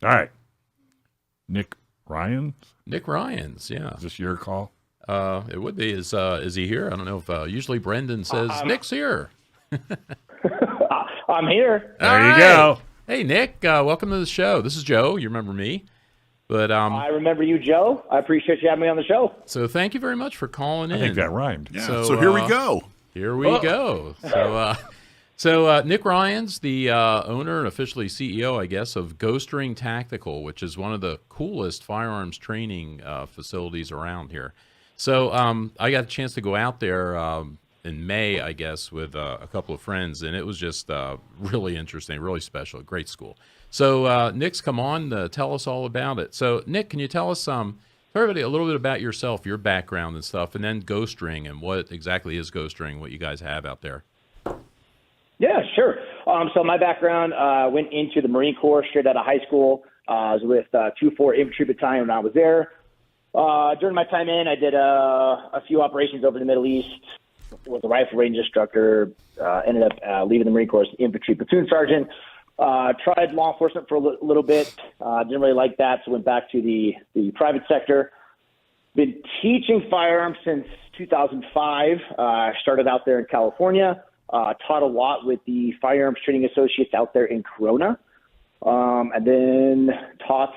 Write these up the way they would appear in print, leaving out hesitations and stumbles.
All right. Nick Ryan? Nick Ryan's, yeah. Is this your call? It would be. Is he here? I don't know if usually Brendan says Nick's here. I'm here. There you go. Hey, Nick, welcome to the show. This is Joe. You remember me. But I remember you, Joe. I appreciate you having me on the show. So thank you very much for calling in. I think that rhymed. Yeah. So here we go. Here we go. So Nick Ryan's the owner and officially CEO, I guess, of Ghost Ring Tactical, which is one of the coolest firearms training facilities around here. So I got a chance to go out there in May, I guess, with a couple of friends, and it was just really interesting, really special, great school. So Nick's come on to tell us all about it. So Nick, can you tell us tell everybody a little bit about yourself, your background and stuff, and then Ghost Ring and what exactly is Ghost Ring, what you guys have out there? Yeah, sure. So my background, went into the Marine Corps straight out of high school. I was with 2-4 Infantry Battalion when I was there. During my time in, I did a few operations over the Middle East. Was a rifle range instructor. Ended up leaving the Marine Corps as infantry platoon sergeant. Tried law enforcement for a little bit. Didn't really like that, so went back to the private sector. Been teaching firearms since 2005. Started out there in California. Taught a lot with the Firearms Training Associates out there in Corona. And then taught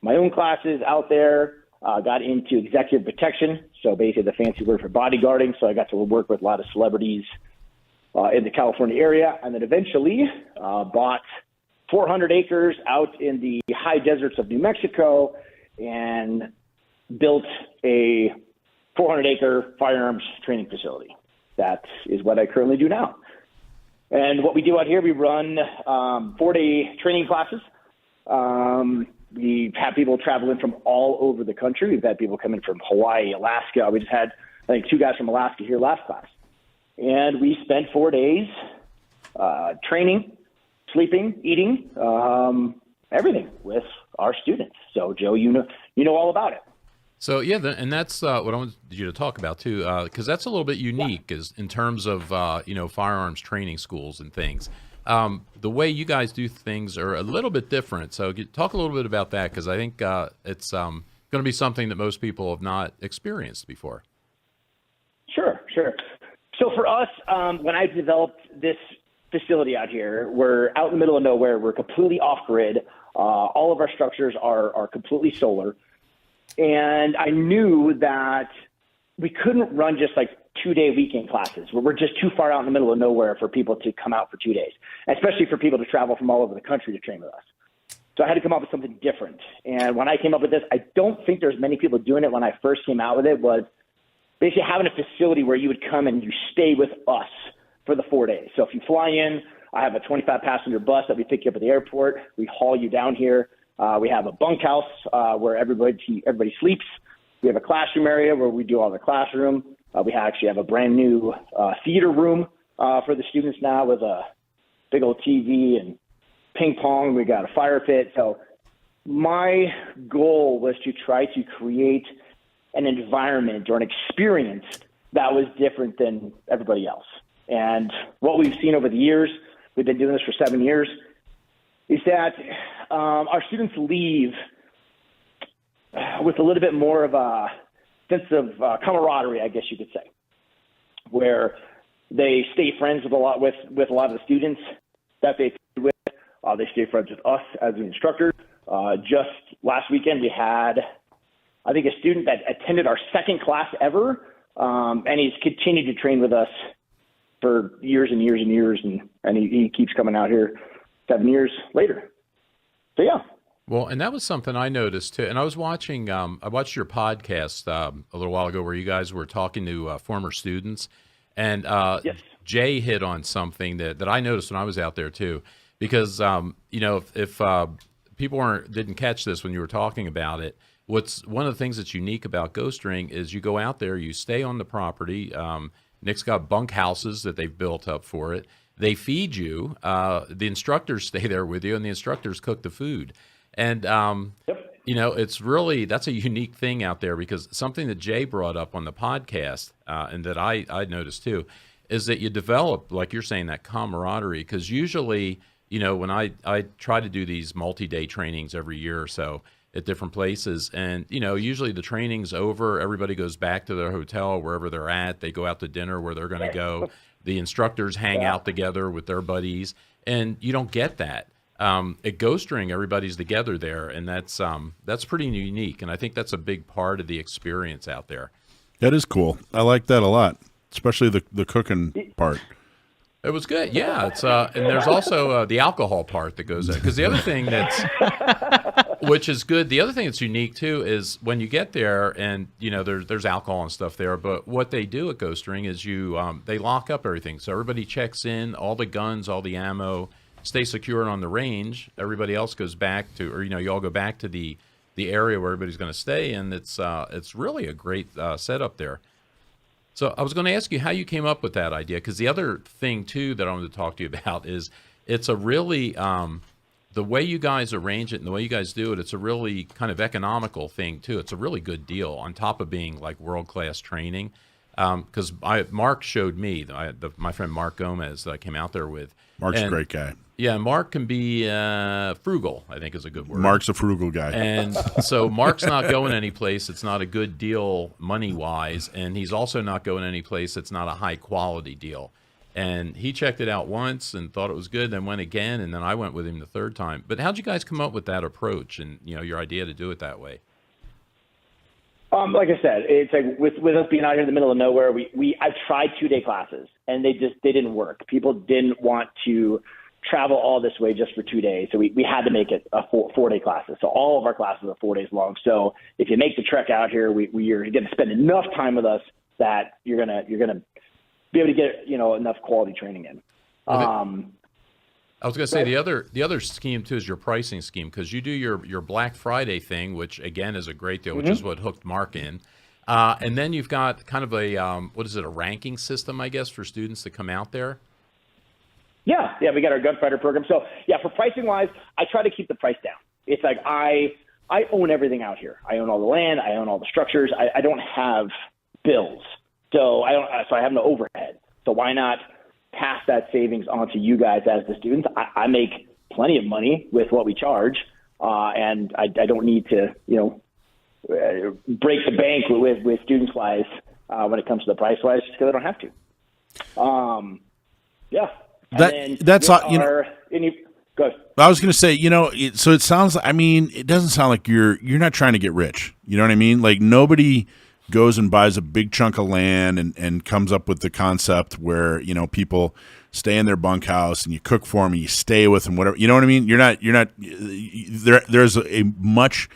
my own classes out there. Got into executive protection, so basically the fancy word for bodyguarding. So I got to work with a lot of celebrities in the California area, and then eventually bought 400 acres out in the high deserts of New Mexico and built a 400-acre firearms training facility. That is what I currently do now. And what we do out here, we run 4-day training classes. We have people traveling from all over the country. We've had people coming from Hawaii, Alaska. We just had, I think, 2 guys from Alaska here last class. And we spent 4 days training, sleeping, eating, everything with our students. So, Joe, you know all about it. So, yeah, and that's what I wanted you to talk about, too, because that's a little bit unique is in terms of, firearms training schools and things. The way you guys do things are a little bit different. So talk a little bit about that, because I think it's going to be something that most people have not experienced before. Sure. So for us, when I developed this facility out here, we're out in the middle of nowhere. We're completely off-grid. All of our structures are completely solar. And I knew that we couldn't run just like 2-day weekend classes. We're just too far out in the middle of nowhere for people to come out for 2 days, especially for people to travel from all over the country to train with us. So I had to come up with something different. And when I came up with this, I don't think there's many people doing it when I first came out with it, was basically having a facility where you would come and you stay with us for the 4 days. So if you fly in, I have a 25-passenger bus that we pick you up at the airport. We haul you down here. We have a bunkhouse where everybody sleeps. We have a classroom area where we do all the classroom. We actually have a brand new theater room for the students now with a big old TV and ping pong. We got a fire pit. So my goal was to try to create an environment or an experience that was different than everybody else. And what we've seen over the years, we've been doing this for 7 years, is that our students leave with a little bit more of a sense of camaraderie, I guess you could say, where they stay friends with a lot of the students that they stayed with. They stay friends with us as the instructors. Just last weekend, we had, I think, a student that attended our second class ever, and he's continued to train with us for years and years and years, and he keeps coming out here 7 years later. So, yeah. Well, and that was something I noticed too. And I was watching, I watched your podcast a little while ago where you guys were talking to former students, and yes. Jay hit on something that I noticed when I was out there too, because if people didn't catch this when you were talking about it, what's one of the things that's unique about Ghost Ring is you go out there, you stay on the property. Nick's got bunk houses that they've built up for it. They feed you. The instructors stay there with you, and the instructors cook the food. And, Yep. It's really, that's a unique thing out there, because something that Jay brought up on the podcast and that I noticed too, is that you develop, like you're saying, that camaraderie, because usually when I try to do these multi-day trainings every year or so at different places, and usually the training's over, everybody goes back to their hotel wherever they're at, they go out to dinner where they're going to go, the instructors hang out together with their buddies, and you don't get that. At Ghost Ring, everybody's together there, and that's pretty unique, and I think that's a big part of the experience out there. That is cool. I like that a lot, especially the cooking part. It was good, yeah. It's and there's also the alcohol part that goes in, because the other thing which is good. The other thing that's unique too is when you get there, and there's alcohol and stuff there. But what they do at Ghost Ring is they lock up everything, so everybody checks in, all the guns, all the ammo, stay secured on the range. Everybody else goes back to, or you all go back to the area where everybody's going to stay, and it's really a great setup there. So I was going to ask you how you came up with that idea, because the other thing too that I wanted to talk to you about is it's a really the way you guys arrange it and the way you guys do it. It's a really kind of economical thing too. It's a really good deal on top of being like world-class training. Because Mark showed me, my friend Mark Gomez that I came out there with. Mark's a great guy. Yeah, Mark can be frugal, I think is a good word. Mark's a frugal guy. And so Mark's not going any place it's not a good deal money-wise, and he's also not going any place it's not a high-quality deal. And he checked it out once and thought it was good, then went again, and then I went with him the third time. But how'd you guys come up with that approach and your idea to do it that way? Like I said, it's like with us being out here in the middle of nowhere, I've tried 2-day classes and they didn't work. People didn't want to travel all this way just for 2 days. So we had to make it a 4-day classes. So all of our classes are 4 days long. So if you make the trek out here, you're going to spend enough time with us that you're going to be able to get, enough quality training in. I was going to say the other scheme too is your pricing scheme, because you do your Black Friday thing, which again is a great deal, which is what hooked Mark in, and then you've got kind of a a ranking system, I guess, for students to come out there. Yeah, we got our gunfighter program. So yeah, for pricing wise, I try to keep the price down. It's like I own everything out here. I own all the land. I own all the structures. I don't have bills, so I have no overhead. So why not pass that savings on to you guys as the students? I make plenty of money with what we charge, and I don't need to, break the bank with students wise when it comes to the price wise, just because I don't have to. Yeah. Go ahead. I was going to say, so it sounds. It doesn't sound like you're not trying to get rich. You know what I mean? Like nobody goes and buys a big chunk of land and comes up with the concept where people stay in their bunkhouse and you cook for them and you stay with them, whatever. You know what I mean? You're not there's a much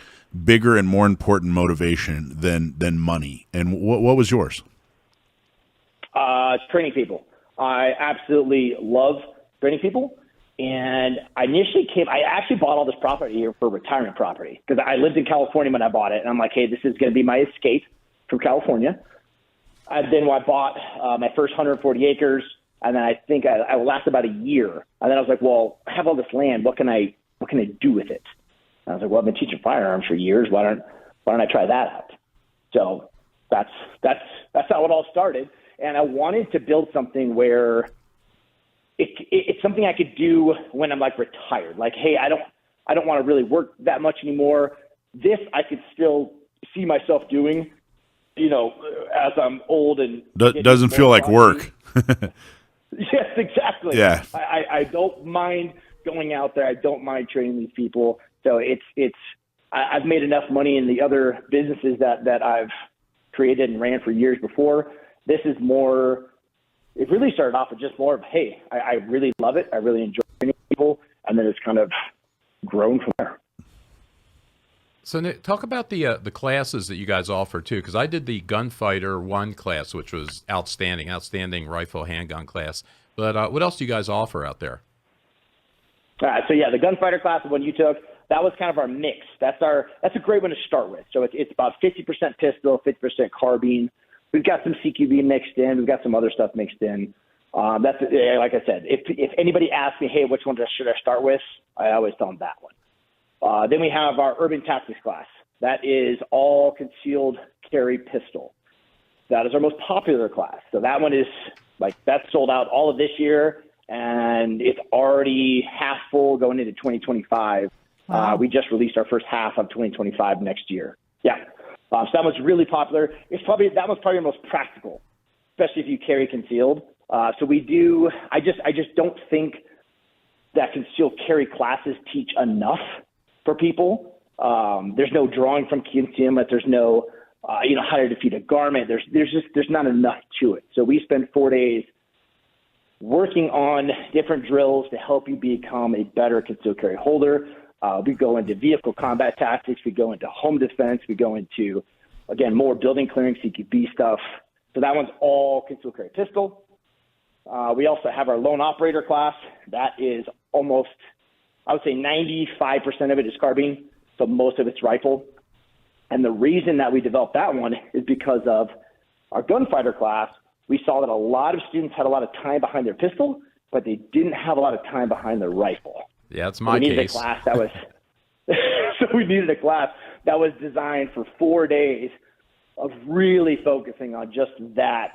bigger and more important motivation than money. And what was yours? Training people. I absolutely love training people. And I actually bought all this property here for retirement property, because I lived in California when I bought it. And I'm like, hey, this is going to be my escape from California. And then I bought my first 140 acres, and then I think I lasted about a year. And then I was like, well, I have all this land. What can I do with it? And I was like, well, I've been teaching firearms for years. Why don't I try that out? So that's how it all started. And I wanted to build something where it's something I could do when I'm like retired. Like, hey, I don't want to really work that much anymore. This I could still see myself doing, as I'm old and doesn't feel like work. Yes, exactly. Yeah. I don't mind going out there. I don't mind training these people. So I've made enough money in the other businesses that I've created and ran for years before. This is more. It really started off with just more of, hey, I really love it. I really enjoy training people, and then it's kind of grown from there. So Nick, talk about the classes that you guys offer too, because I did the Gunfighter 1 class, which was outstanding rifle handgun class. But what else do you guys offer out there? All right, so yeah, the Gunfighter class, the one you took, that was kind of our mix. That's a great one to start with. So it's about 50% pistol, 50% carbine. We've got some CQB mixed in. We've got some other stuff mixed in. That's like I said. If anybody asks me, hey, which one should I start with? I always tell them that one. Then we have our Urban Tactics class. That is all concealed carry pistol. That is our most popular class. So that one is that's sold out all of this year, and it's already half full going into 2025. Wow. We just released our first half of 2025 next year. Yeah. So that one's really popular. That one's probably the most practical, especially if you carry concealed. So we do. I just don't think that concealed carry classes teach enough for people. There's no drawing from concealment. There's no, how to defeat a garment. There's not enough to it. So we spend 4 days working on different drills to help you become a better concealed carry holder. We go into vehicle combat tactics. We go into home defense. We go into, again, more building clearing CQB stuff. So that one's all concealed carry pistol. We also have our lone operator class. That is almost, I would say 95% of it is carbine, so most of it's rifle. And the reason that we developed that one is because of our gunfighter class. We saw that a lot of students had a lot of time behind their pistol, but they didn't have a lot of time behind their rifle. Yeah, that's my we needed case. A class that was so we needed a class that was designed for 4 days of really focusing on just that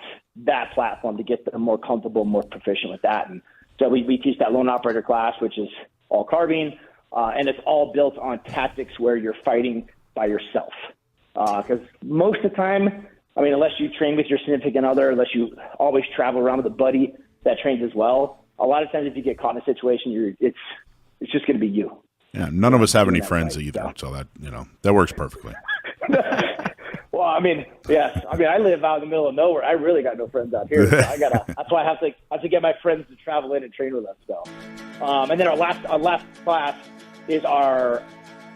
platform to get them more comfortable, more proficient with that. And so we teach that lone operator class, which is all carbine, and it's all built on tactics where you're fighting by yourself. Because most of the time, unless you train with your significant other, unless you always travel around with a buddy that trains as well, a lot of times if you get caught in a situation, it's just going to be you. Yeah, none of us have any friends either, so that works perfectly. Well, yes. I live out in the middle of nowhere. I really got no friends out here. So that's why I have to get my friends to travel in and train with us. So, and then our last class is our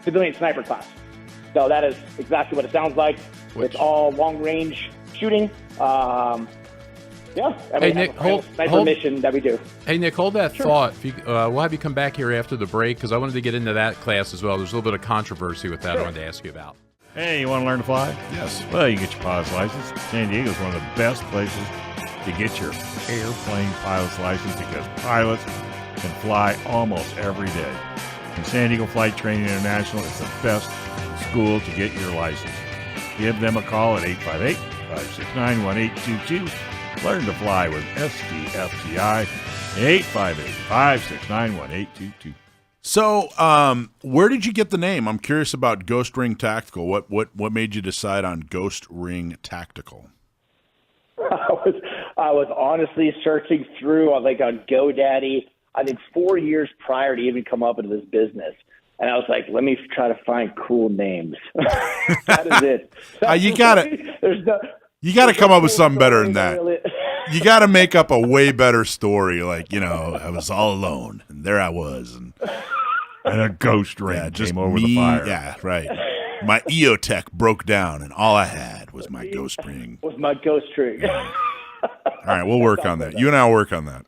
civilian sniper class. So that is exactly what it sounds like. It's all long range shooting. Hey, Nick, hold mission that we do. Hey, Nick, hold that Sure. thought. We'll have you come back here after the break because I wanted to get into that class as well. There's a little bit of controversy with that I wanted to ask you about. Hey, you want to learn to fly? Yes. Well, you get your pilot's license. San Diego is one of the best places to get your airplane pilot's license because pilots can fly almost every day. And San Diego Flight Training International is the best school to get your license. Give them a call at 858-569-1822. Learn to fly with SDFTI, 858-569-1822. So, where did you get the name? I'm curious about Ghost Ring Tactical. What made you decide on Ghost Ring Tactical? I was honestly searching through on GoDaddy, I think 4 years prior to even come up into this business. And I was like, let me try to find cool names. That is it. You got to come up with something better than that. You got to make up a way better story. I was all alone, and there I was, and a ghost ring came over the fire. Yeah, right. My EOTech broke down, and all I had was my ghost ring. Was my ghost ring. All right, we'll work on that. You and I will work on that.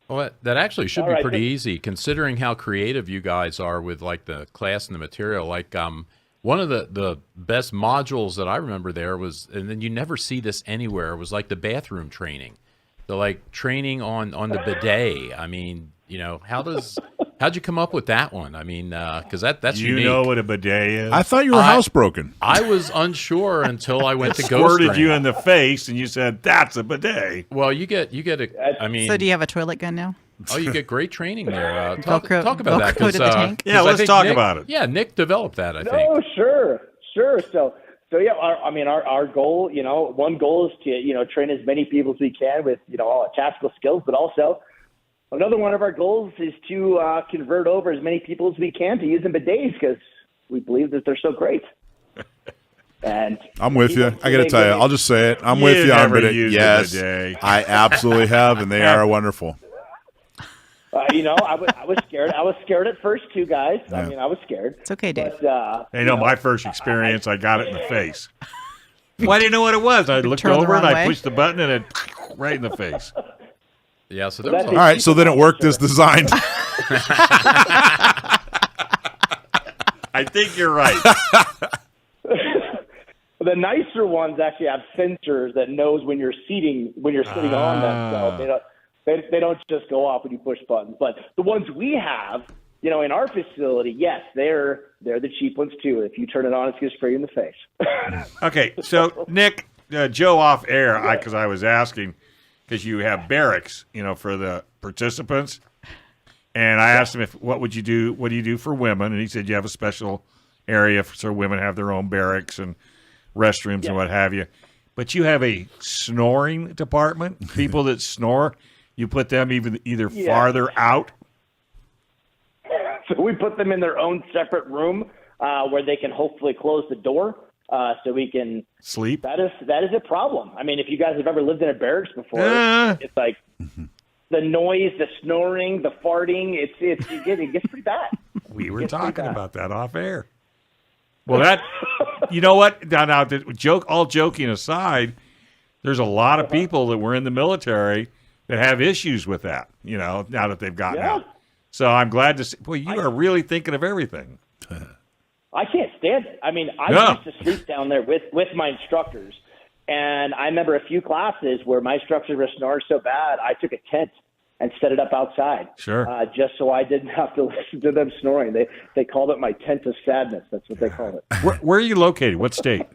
Well, that actually should All be right, pretty easy, considering how creative you guys are with the class and the material. One of the best modules that I remember there was, and then you never see this anywhere, was the bathroom training. The training on the bidet. How'd you come up with that one? Because that's you unique. know what a bidet is? I thought you were housebroken. I was unsure until I went to Ghost Squirted Ring. you in the face, and you said, that's a bidet. Well, you get a. So do you have a toilet gun now? Oh, you get great training there. Talk about that. Velcro to the tank? Yeah, let's talk about it. Yeah, Nick developed that, I think. Oh, sure. So yeah, our goal, one goal is to, train as many people as we can with, all our tactical skills, but also another one of our goals is to convert over as many people as we can to using bidets because we believe that they're so great. And I'm with you. I got to tell you, I'll just say it. I'm with you on never bidet. used a Yes, bidet. I absolutely have, and they are wonderful. I was scared. I was scared at first too, guys. Yeah. I was scared. It's okay, Dave. But, My first experience, I got it in the face. Well, I didn't know what it was. I looked Turn the over and wrong I way. pushed the button and it right in the face. Yeah, so there was All All right, so then it worked as designed. I think you're right. the nicer ones actually have sensors that knows when you're sitting on them. So they don't just go off when you push buttons. But the ones we have, in our facility, yes, they're the cheap ones too. If you turn it on, it's going to spray you in the face. Okay, so Nick, Joe off air, because I was asking, because you have barracks, for the participants. And I asked him what do you do for women? And he said you have a special area so women have their own barracks and restrooms and what have you. But you have a snoring department. People that snore, you put them either farther out. So we put them in their own separate room where they can hopefully close the door so we can sleep. That is a problem. I mean, if you guys have ever lived in a barracks before, it's like the noise, the snoring, the farting. It gets pretty bad. We were talking about that off air. Well, you know what? Now, all joking aside, there's a lot of people that were in the military that have issues with that. Now that they've gotten out. So I'm glad to see. Boy, you are really thinking of everything. I can't stand it. I mean, I used to sleep down there with my instructors, and I remember a few classes where my instructors were snoring so bad, I took a tent and set it up outside. Sure. Just so I didn't have to listen to them snoring. They called it my tent of sadness. That's what they called it. Where are you located? What state?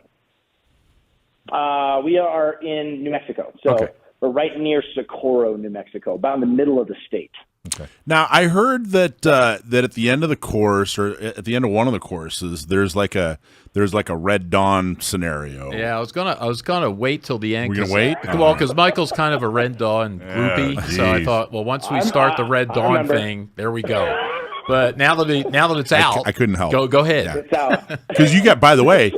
We are in New Mexico. So we're right near Socorro, New Mexico, about in the middle of the state. Okay. Now I heard that that at the end of the course, or at the end of one of the courses, there's like a Red Dawn scenario. Yeah, I was gonna wait till the end. We're gonna wait. Well, because Michael's kind of a Red Dawn groupie, so I thought, well, once we start the Red Dawn thing, there we go. But now that it's out, I couldn't help. Go ahead. Yeah. It's out. Because by the way,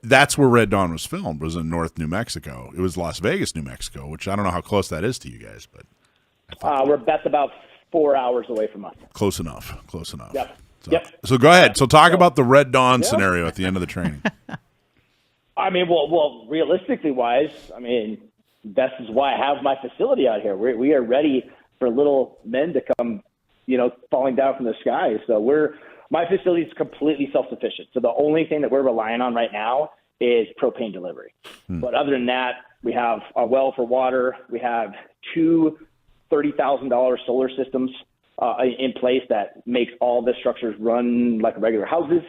that's where Red Dawn was filmed. Was in North New Mexico. It was Las Vegas, New Mexico, which I don't know how close that is to you guys, but That's about 4 hours away from us. Close enough. Yep. So go ahead. So talk about the Red Dawn scenario at the end of the training. I mean, well, realistically wise, I mean, this is why I have my facility out here. We are ready for little men to come, falling down from the sky. So my facility is completely self-sufficient. So the only thing that we're relying on right now is propane delivery. But other than that, we have a well for water. We have two $30,000 solar systems in place that makes all the structures run like regular houses.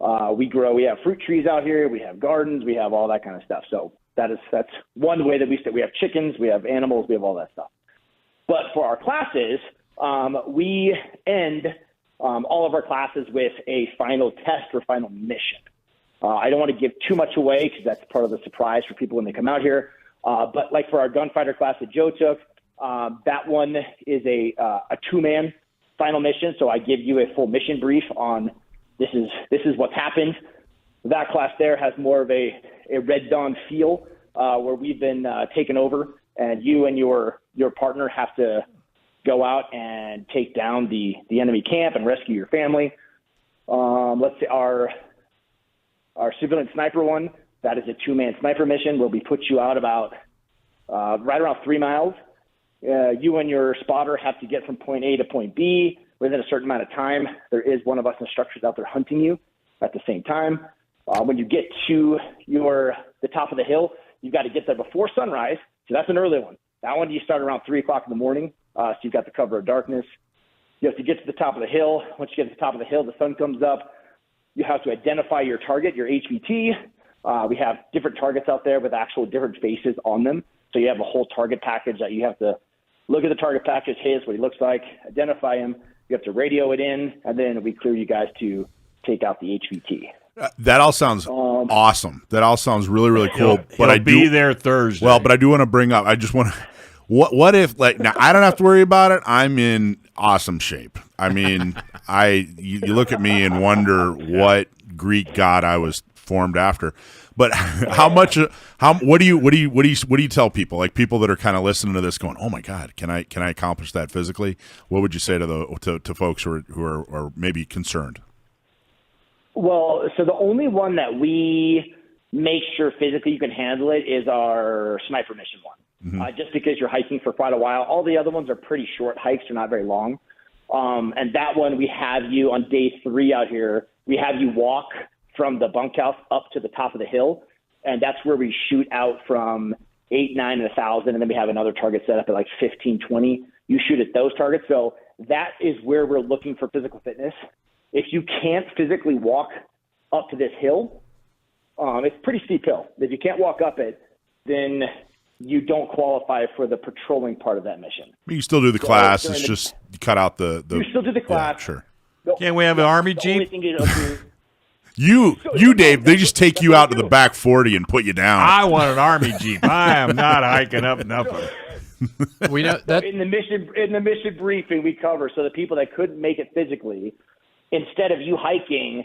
We have fruit trees out here. We have gardens. We have all that kind of stuff. So that's one way that we have chickens. We have animals. We have all that stuff. But for our classes, we end all of our classes with a final test or final mission. I don't want to give too much away because that's part of the surprise for people when they come out here. But like for our gunfighter class that Joe took, that one is a two-man final mission. So I give you a full mission brief on this is what's happened. That class there has more of a Red Dawn feel where we've been taken over, and you and your partner have to go out and take down the enemy camp and rescue your family. Let's say our civilian sniper one, that is a two-man sniper mission where we put you out about right around 3 miles. You and your spotter have to get from point A to point B within a certain amount of time. There is one of us instructors out there hunting you at the same time. When you get to the top of the hill, you've got to get there before sunrise. So that's an early one. That one you start around 3 o'clock in the morning. So you've got the cover of darkness. You have to get to the top of the hill. Once you get to the top of the hill, the sun comes up. You have to identify your target, your HVT. We have different targets out there with actual different faces on them. So you have a whole target package that you have to look at the target package, hey, what he looks like, identify him. You have to radio it in, and then we clear you guys to take out the HVT. That all sounds awesome. That all sounds really, really cool. But I'd be there Thursday. Well, but I do want to bring up. I just want to. What if now I don't have to worry about it? I'm in awesome shape. I mean, you look at me and wonder what Greek god I was formed after. But what do you tell people, like people that are kind of listening to this going, oh my God, can I accomplish that physically? What would you say to folks who are maybe concerned? Well, so the only one that we make sure physically you can handle it is our sniper mission one. Mm-hmm. Just because you're hiking for quite a while. All the other ones are pretty short hikes. They're not very long. And that one, we have you on day 3 out here. We have you walk from the bunkhouse up to the top of the hill. And that's where we shoot out from 8, 9, and 1,000. And then we have another target set up at like 15, 20. You shoot at those targets. So that is where we're looking for physical fitness. If you can't physically walk up to this hill, it's a pretty steep hill. If you can't walk up it, then you don't qualify for the patrolling part of that mission. You still do the class. during It's the- just you cut out the. You still do the class. Yeah, sure. Can't we have an army The only jeep? thing you don't do. You, Dave. They just take you out to the back 40 and put you down. I want an army jeep. I am not hiking up nothing. We know that. In the mission briefing, we cover so the people that couldn't make it physically, instead of you hiking,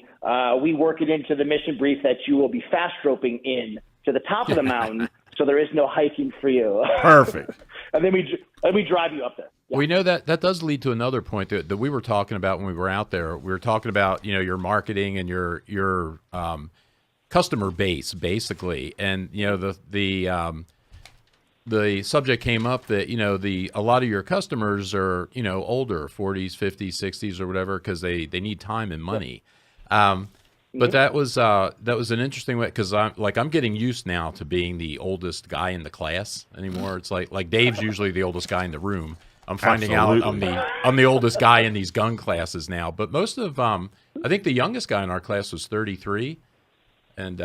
we work it into the mission brief that you will be fast roping in to the top of the mountain, so there is no hiking for you. Perfect. and then we drive you up there. Yeah. We know that does lead to another point that we were talking about when we were out there. We were talking about your marketing and your customer base basically, and the subject came up that a lot of your customers are older, 40s, 50s, 60s, or whatever, because they need time and money. But that was an interesting way, because I'm getting used now to being the oldest guy in the class anymore. It's like Dave's usually the oldest guy in the room. I'm finding out I'm the oldest guy in these gun classes now. But most of I think the youngest guy in our class was 33. And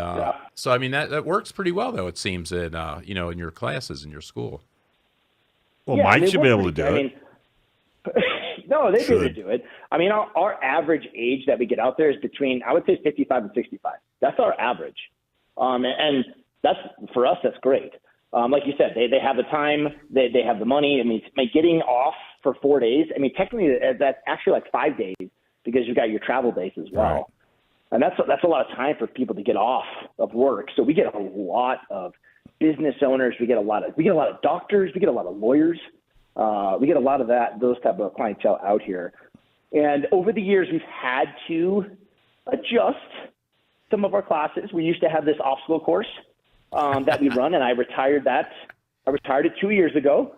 so, I mean, that works pretty well, though, it seems, in your classes in your school. Well, Yeah, Mike they should be work able to pretty do good. it. No, they'd be able to do it. I mean, our average age that we get out there is between, I would say, 55 and 65. That's our average. And that's, for us, that's great. Like you said, they have the time, they have the money. I mean, getting off for 4 days, I mean, technically that's actually like 5 days because you've got your travel days as well. Right. And that's a lot of time for people to get off of work. So we get a lot of business owners. We get a lot of doctors. We get a lot of lawyers. We get a lot of those type of clientele out here. And over the years, we've had to adjust some of our classes. We used to have this obstacle course that we run, and I retired that. I retired it 2 years ago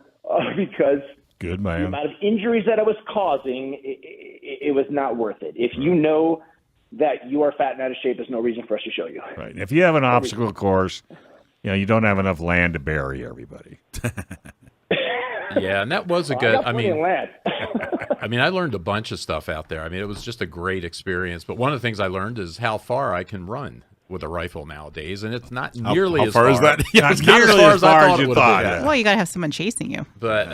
because Good the man. amount of injuries that I was causing, it was not worth it. If you know that you are fat and out of shape, there's no reason for us to show you. Right. If you have an obstacle course, you don't have enough land to bury everybody. Yeah, and that was a I good. got plenty of land. I learned a bunch of stuff out there. I mean, it was just a great experience. But one of the things I learned is how far I can run with a rifle nowadays, and it's not nearly how as far is that? Yeah, Not it's not as nearly far as as I far thought as it you would thought, have been. Well, you got to have someone chasing you. But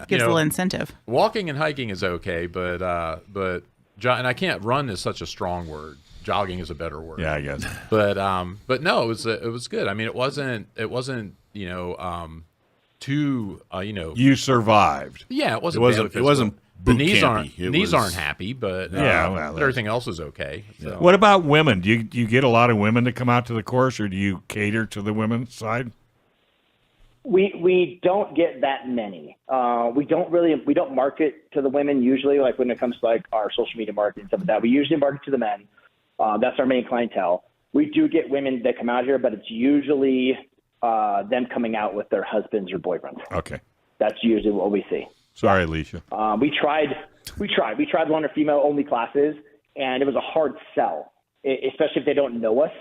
Gives a little incentive. walking and hiking is okay, but and I can't run is such a strong word. Jogging is a better word. Yeah, I guess. But no, it was good. I mean, it wasn't too You survived. yeah, it wasn't It wasn't- bad it wasn't the boot knees campy. It knees was- aren't happy, but Yeah, well, but that's- everything else is okay. So. What about women? Do you get a lot of women to come out to the course, or do you cater to the women's side? We don't get that many. We don't market to the women usually, like when it comes to like our social media marketing and stuff like that. We usually market to the men. That's our main clientele. We do get women that come out here, but it's usually them coming out with their husbands or boyfriends. Okay. That's usually what we see. Sorry, Alicia. We tried one or female only classes, and it was a hard sell, especially if they don't know us.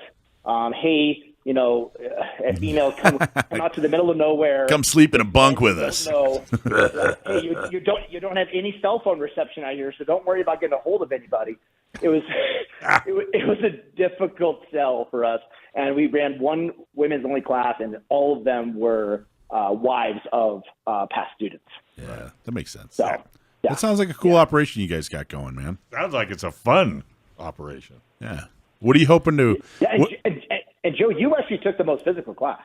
Hey, a female come out to the middle of nowhere. Come sleep in a bunk with Don't us. know. Hey, you don't have any cell phone reception out here, so don't worry about getting a hold of anybody. It was it was a difficult sell for us, and we ran one women's only class, and all of them were wives of past students. Yeah, that makes sense. So, yeah. That sounds like a cool operation you guys got going, man. Sounds like it's a fun operation. Yeah. What are you hoping to? Yeah, what- and Joe, you actually took the most physical class.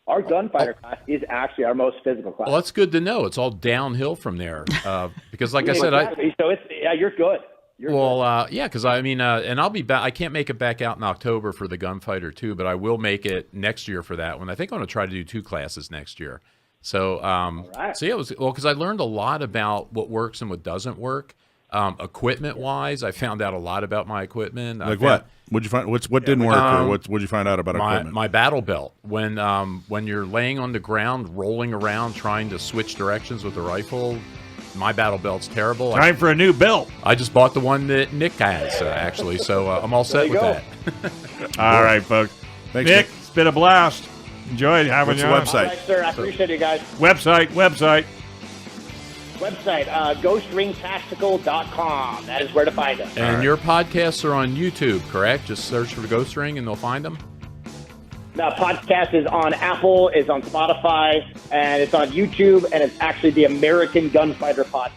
Our gunfighter class is actually our most physical class. Well, that's good to know. It's all downhill from there because, like I said, so it's you're good. yeah, because and I'll be back. I can't make it back out in October for the Gunfighter 2, but I will make it next year for that one. I think I'm going to try to do 2 classes next year. So, right. so yeah, because I learned a lot about what works and what doesn't work. Equipment wise, I found out a lot about my equipment. Like what? What'd you find? What didn't work, or what'd you find out about equipment? My battle belt. When you're laying on the ground, rolling around, trying to switch directions with the rifle, my battle belt's terrible. Time for a new belt. I just bought the one that Nick has, actually, so I'm all set you with go. that. All right, folks. Thanks, Nick, it's been a blast. Enjoyed having What's you the on. website? All right, sir. I appreciate it, guys. Website. Website, ghostringtactical.com. That is where to find us. And your podcasts are on YouTube, correct? Just search for Ghost Ring and they'll find them? The podcast is on Apple, it's on Spotify, and it's on YouTube, and it's actually the American Gunfighter Podcast.